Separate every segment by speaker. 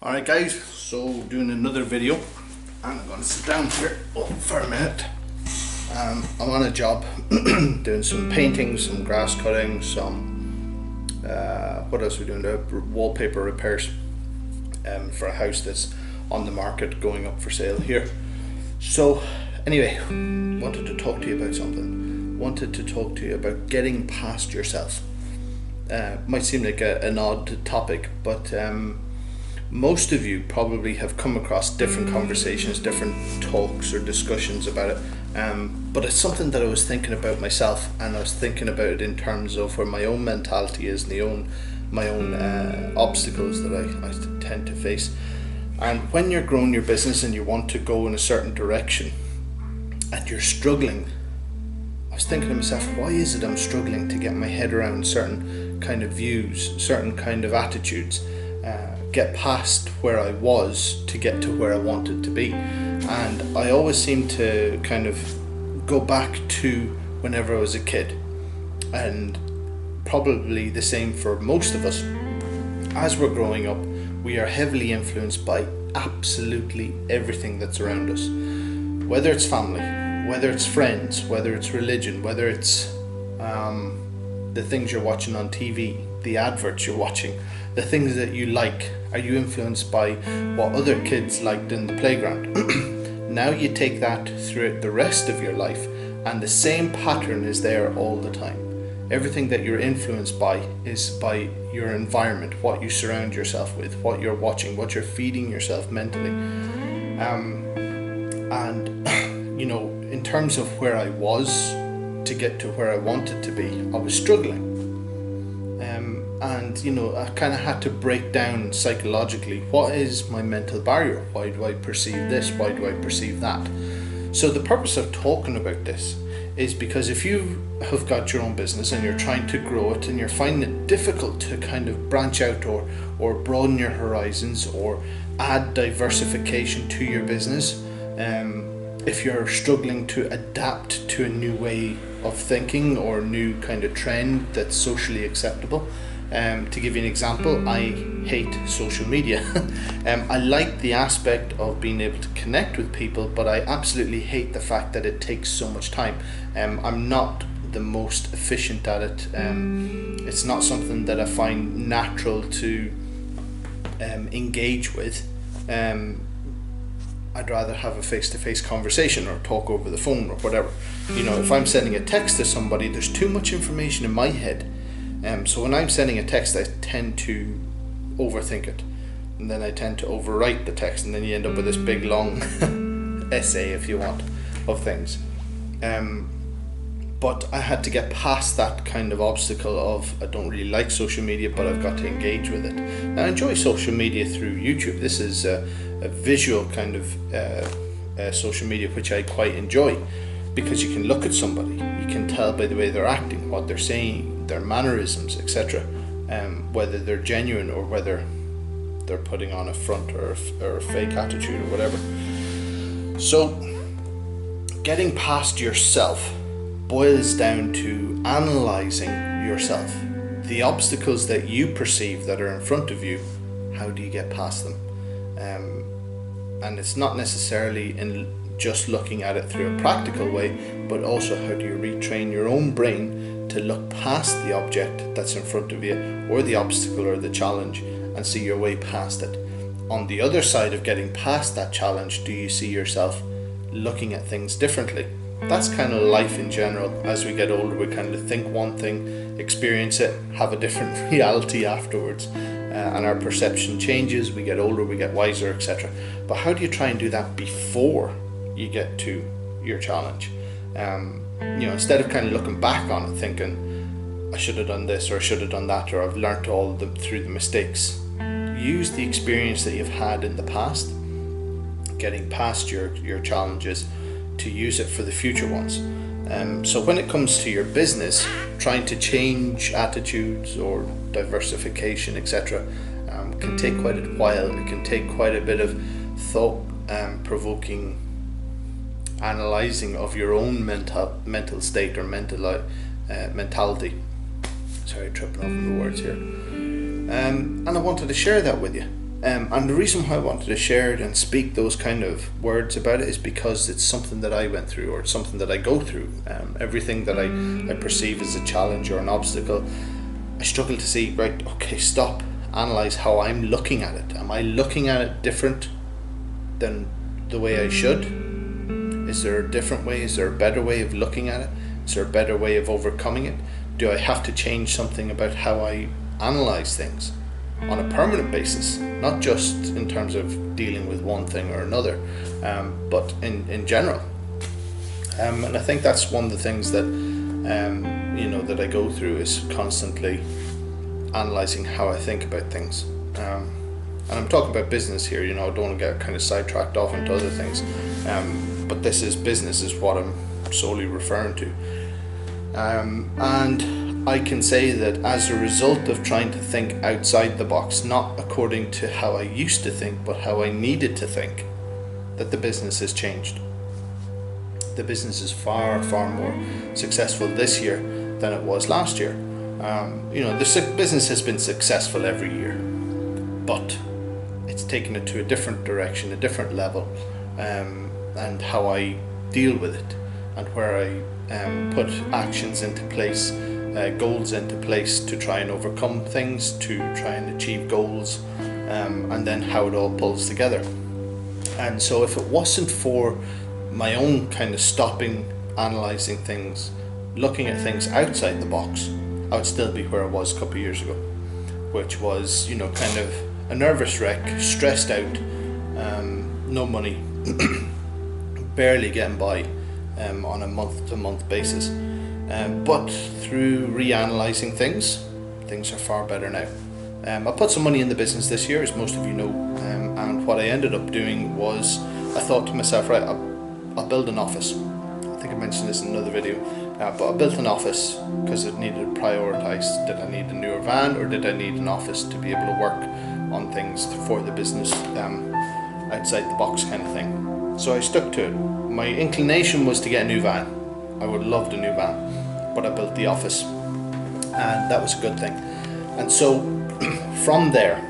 Speaker 1: Alright guys, so doing another video and I'm going to sit down here for a minute. I'm on a job doing some painting, some grass cutting, some what else are we doing there? Wallpaper repairs for a house that's on the market going up for sale here. So anyway, wanted to talk to you about something. Wanted to talk to you about getting past yourself. Might seem like an odd topic, but most of you probably have come across different conversations, different talks or discussions about it, but it's something that I was thinking about myself, and I was thinking about it in terms of where my own mentality is and my own obstacles that I tend to face. And when you're growing your business and you want to go in a certain direction and you're struggling, I was thinking to myself, why is it I'm struggling to get my head around certain kind of views, certain kind of attitudes, get past where I was to get to where I wanted to be. And I always seem to kind of go back to whenever I was a kid, and probably the same for most of us. As we're growing up, we are heavily influenced by absolutely everything that's around us, whether it's family, whether it's friends, whether it's religion, whether it's the things you're watching on TV, the adverts you're watching, the things that you like. Are you influenced by what other kids liked in the playground? Now you take that throughout the rest of your life, and the same pattern is there all the time. Everything that you're influenced by is by your environment, what you surround yourself with, what you're watching, what you're feeding yourself mentally. And you know, in terms of where I was to get to where I wanted to be, I was struggling. And you know, I kind of had to break down psychologically, what is my mental barrier? Why do I perceive this? Why do I perceive that? So the purpose of talking about this is because if you have got your own business and you're trying to grow it and you're finding it difficult to kind of branch out or broaden your horizons or add diversification to your business, if you're struggling to adapt to a new way of thinking or a new kind of trend that's socially acceptable. To give you an example, I hate social media. I like the aspect of being able to connect with people, but I absolutely hate the fact that it takes so much time. I'm not the most efficient at it. It's not something that I find natural to engage with. I'd rather have a face-to-face conversation or talk over the phone or whatever. You know, if I'm sending a text to somebody, there's too much information in my head. So when I'm sending a text, I tend to overthink it, and then I tend to overwrite the text, and then you end up with this big long essay, if you want, of things. But I had to get past that kind of obstacle of I don't really like social media, but I've got to engage with it. Now, I enjoy social media through YouTube. This is a visual kind of social media which I quite enjoy, because you can look at somebody, you can tell by the way they're acting, what they're saying, their mannerisms, etc., whether they're genuine or whether they're putting on a front or a fake attitude or whatever. So getting past yourself boils down to analysing yourself. The obstacles that you perceive that are in front of you, how do you get past them? And it's not necessarily in just looking at it through a practical way, but also how do you retrain your own brain to look past the object that's in front of you, or the obstacle or the challenge, and see your way past it. On the other side of getting past that challenge, do you see yourself looking at things differently? That's kind of life in general. As we get older, we kind of think one thing, experience it, have a different reality afterwards, and our perception changes. We get older, we get wiser, etc. But how do you try and do that before you get to your challenge? You know, instead of kind of looking back on it thinking I should have done this or I should have done that, or I've learnt all of them through the mistakes, use the experience that you've had in the past, getting past your challenges, to use it for the future ones. So when it comes to your business, trying to change attitudes or diversification, etc., can take quite a while. It can take quite a bit of thought provoking analysing of your own mental state or mentality. Sorry, tripping over the words here. And I wanted to share that with you. And the reason why I wanted to share it and speak those kind of words about it is because it's something that I went through, or it's something that I go through. Everything that I perceive as a challenge or an obstacle, I struggle to see, right, okay, stop, analyze how I'm looking at it. Am I looking at it different than the way I should? Is there a different way? Is there a better way of looking at it? Is there a better way of overcoming it? Do I have to change something about how I analyze things on a permanent basis, not just in terms of dealing with one thing or another, but in general? And I think that's one of the things that that I go through, is constantly analyzing how I think about things. And I'm talking about business here, I don't want to get kind of sidetracked off into other things, but this is business, is what I'm solely referring to. And I can say that as a result of trying to think outside the box, not according to how I used to think, but how I needed to think, that the business has changed. The business is far, far more successful this year than it was last year. The business has been successful every year, but it's taken it to a different direction, a different level, and how I deal with it, and where I put actions into place, goals into place to try and overcome things, to try and achieve goals, and then how it all pulls together. And so if it wasn't for my own kind of stopping, analysing things, looking at things outside the box, I would still be where I was a couple of years ago, which was, kind of a nervous wreck, stressed out, no money, barely getting by on a month-to-month basis. But through reanalyzing things are far better now. I put some money in the business this year, as most of you know, and what I ended up doing was, I thought to myself, right, I'll build an office. I think I mentioned this in another video, but I built an office because it needed to prioritise. Did I need a newer van, or did I need an office to be able to work on things for the business, outside the box kind of thing? So I stuck to it. My inclination was to get a new van. I would have loved a new van, but I built the office, and that was a good thing. And so from there,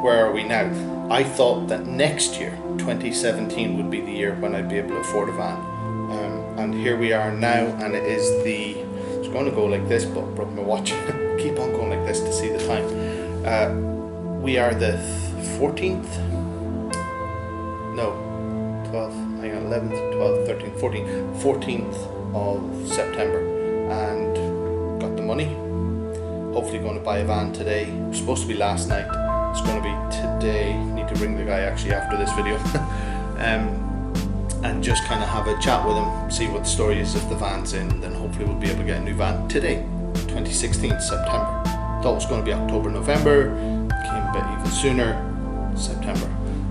Speaker 1: where are we now? I thought that next year, 2017, would be the year when I'd be able to afford a van. And here we are now, and it's going to go like this, but broke my watch. Keep on going like this to see the time. We are the 14th? No, 12th, hang on, 11th, 12th, 13th, 14th, 14th of September, and got the money. Hopefully going to buy a van today. It was supposed to be last night. It's going to be today. Need to ring the guy actually after this video. And just kind of have a chat with him, see what the story is if the van's in, and then hopefully we'll be able to get a new van today, 2016 September. Thought it was going to be October, November, came a bit even sooner, September.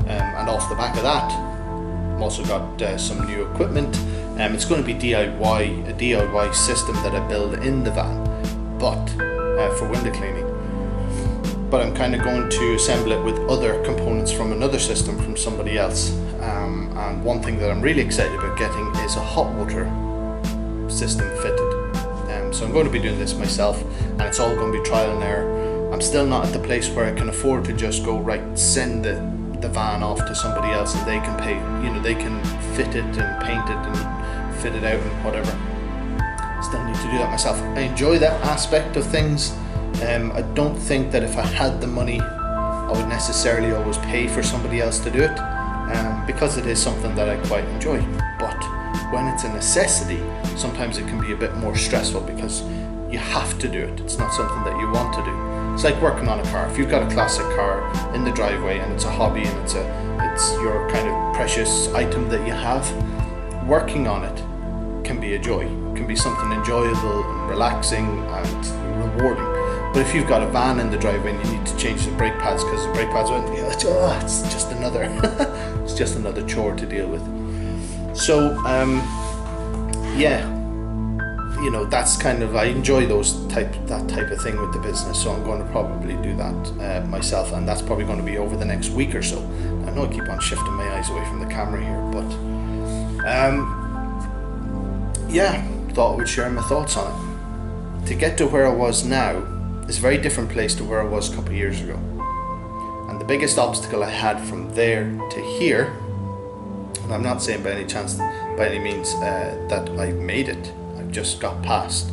Speaker 1: And off the back of that, I've also got some new equipment. It's going to be DIY, a DIY system that I build in the van, but for window cleaning. But I'm kind of going to assemble it with other components from another system from somebody else. And one thing that I'm really excited about getting is a hot water system fitted. So I'm going to be doing this myself, and it's all going to be trial and error. I'm still not at the place where I can afford to just go, right, send the van off to somebody else and they can pay, they can fit it and paint it and fit it out and whatever. Still need to do that myself. I enjoy that aspect of things. I don't think that if I had the money, I would necessarily always pay for somebody else to do it, because it is something that I quite enjoy. But when it's a necessity, sometimes it can be a bit more stressful because you have to do it. It's not something that you want to do. It's like working on a car. If you've got a classic car in the driveway and it's a hobby and it's your kind of precious item that you have, working on it can be a joy. It can be something enjoyable and relaxing and rewarding. But if you've got a van in the driveway and you need to change the brake pads because the brake pads are, it's just another it's just another chore to deal with. So that's kind of, I enjoy that type of thing with the business, so I'm going to probably do that myself, and that's probably going to be over the next week or so. I know I keep on shifting my eyes away from the camera here, but thought I would share my thoughts on it. To get to where I was now is a very different place to where I was a couple of years ago, and The biggest obstacle I had from there to here, and I'm not saying by any means that I made it. I've just got past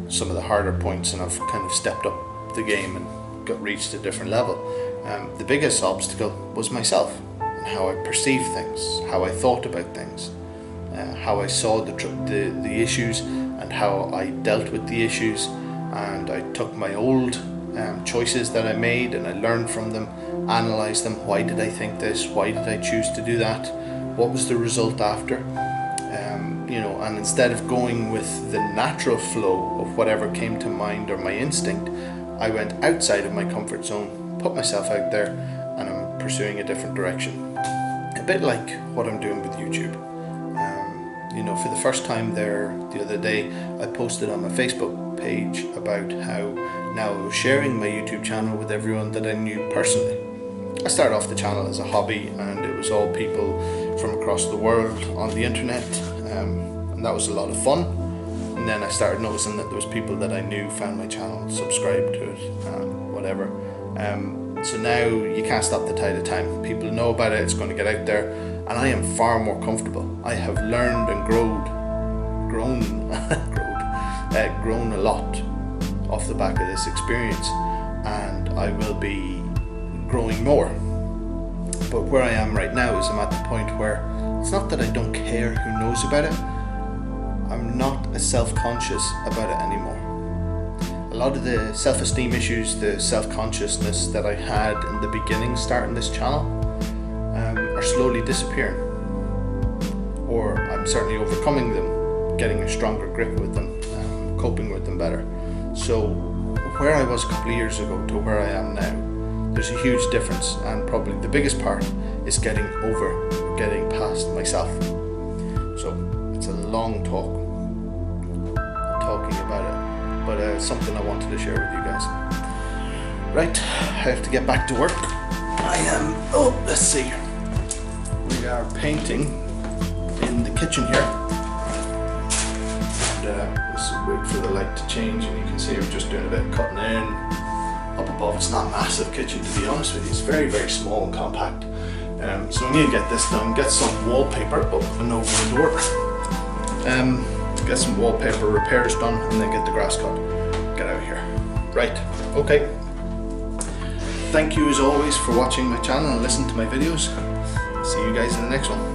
Speaker 1: some of the harder points, and I've kind of stepped up the game and reached a different level. The biggest obstacle was myself, and how I perceived things, how I thought about things, how I saw the issues and how I dealt with the issues. And I took my old choices that I made and I learned from them, analysed them. Why did I think this? Why did I choose to do that? What was the result after? And instead of going with the natural flow of whatever came to mind or my instinct, I went outside of my comfort zone, put myself out there, and I'm pursuing a different direction. A bit like what I'm doing with YouTube. For the first time there the other day, I posted on my Facebook page about how now I was sharing my YouTube channel with everyone that I knew personally. I started off the channel as a hobby, and it was all people from across the world on the internet, and that was a lot of fun. And then I started noticing that there was people that I knew found my channel, subscribed to it, whatever. So now you can't stop the tide of time. People know about it, it's going to get out there, and I am far more comfortable. I have learned and grown a lot off the back of this experience, and I will be growing more. But where I am right now is I'm at the point where it's not that I don't care who knows about it. I'm not as self-conscious about it anymore. A lot of the self-esteem issues, the self-consciousness that I had in the beginning starting this channel are slowly disappearing. Or I'm certainly overcoming them, getting a stronger grip with them, coping with them better. So where I was a couple of years ago to where I am now, there's a huge difference, and probably the biggest part is getting past myself. So it's a long talking about it, but it's something I wanted to share with you guys. Right, I have to get back to work. Let's see. We are painting in the kitchen here. And let's wait for the light to change, and you can see I'm just doing a bit of cutting in. Up above, it's not a massive kitchen, to be honest with you. It's very, very small and compact. So I need to get this done, get some wallpaper up and over the door. Get some wallpaper repairs done, and then get the grass cut. Get out of here. Right, okay. Thank you as always for watching my channel and listening to my videos. See you guys in the next one.